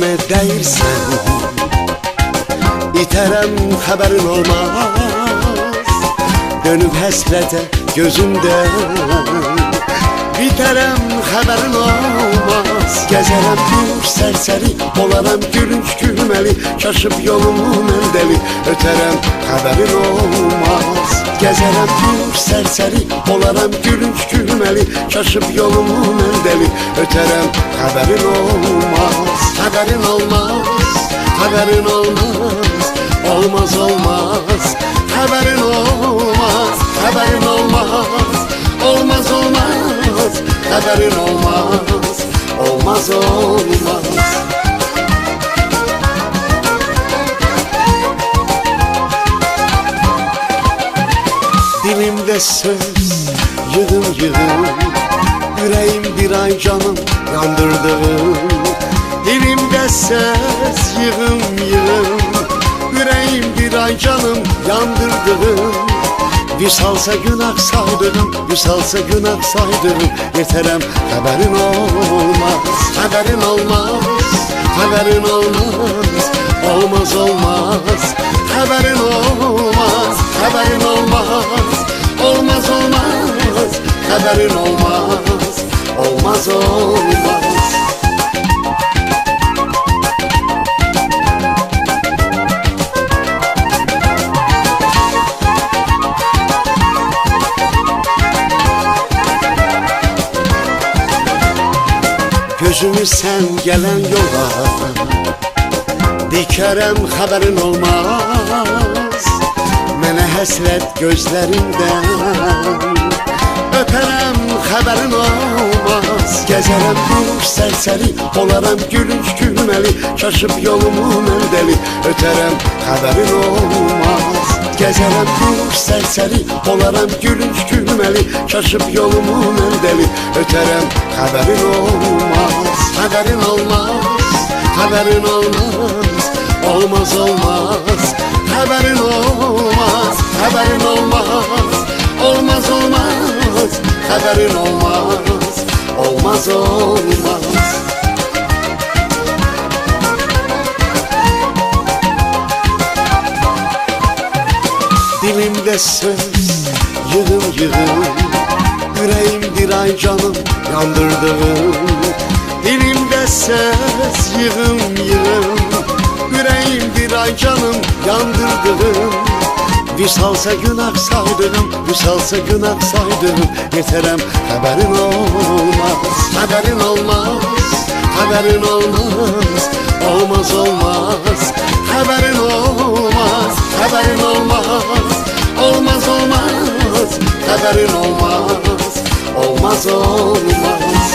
gözüme değirsen İterem haberin olmaz. Dönüp həsrətə gözümden Biterem haberin olmaz. Gezerem bir serseri, olaram gülünç gülmeli. Kaşıp yolumu məndəli, öterem haberin olmaz. Gezerem bir serseri, olaram gülünç gülmeli. Kaşıp yolumu məndəli, öterem haberin olmaz. Haberin olmaz, haberin olmaz. Olmaz olmaz, haberin olmaz. Haberin olmaz, olmaz olmaz. Haberin olmaz, olmaz olmaz. Dilimde söz yığın yığın, yüreğim bir ay canım yandırdım. Dilimde söz yığın yığın, yüreğim bir ay canım yandırdım. Visalsa günah saydım, visalsa günah saydım. Yeterem haberin olmaz, haberin olmaz. Haberin olmaz, olmaz olmaz. Haberin olmaz, haberin olmaz. Olmaz olmaz, haberin olmaz. Olmaz olmaz. Gözümü sen gelen yola dikerem haberin olmaz. Mənə həsrət gözlərindən öperem haberin olmaz. Gezerem bir serseri, olaram gülünç gülmeli. Şaşıp yolumu məndəli, öterem haberin olmaz. Gezerem bir serseri, olaram gülünç gülmeli. Şaşıp yolumu məndəli, öterem haberin olmaz. Haberin olmaz, haberin olmaz. Olmaz olmaz, haberin olmaz. Haberin olmaz, olmaz olmaz. Haberin olmaz, olmaz olmaz. Dilimde söz yığın yığın, yüreğim bir ay canım yandırdım. Dilimde söz yığın yığın, yüreğim bir ay canım yandırdım. Visalsa günah saydım, visalsa günah saydım. Yeterem haberin olmaz, haberin olmaz. Haberin olmaz, olmaz olmaz. Haberin olmaz, haberin olmaz. Olmaz olmaz, haberin olmaz. Olmaz olmaz.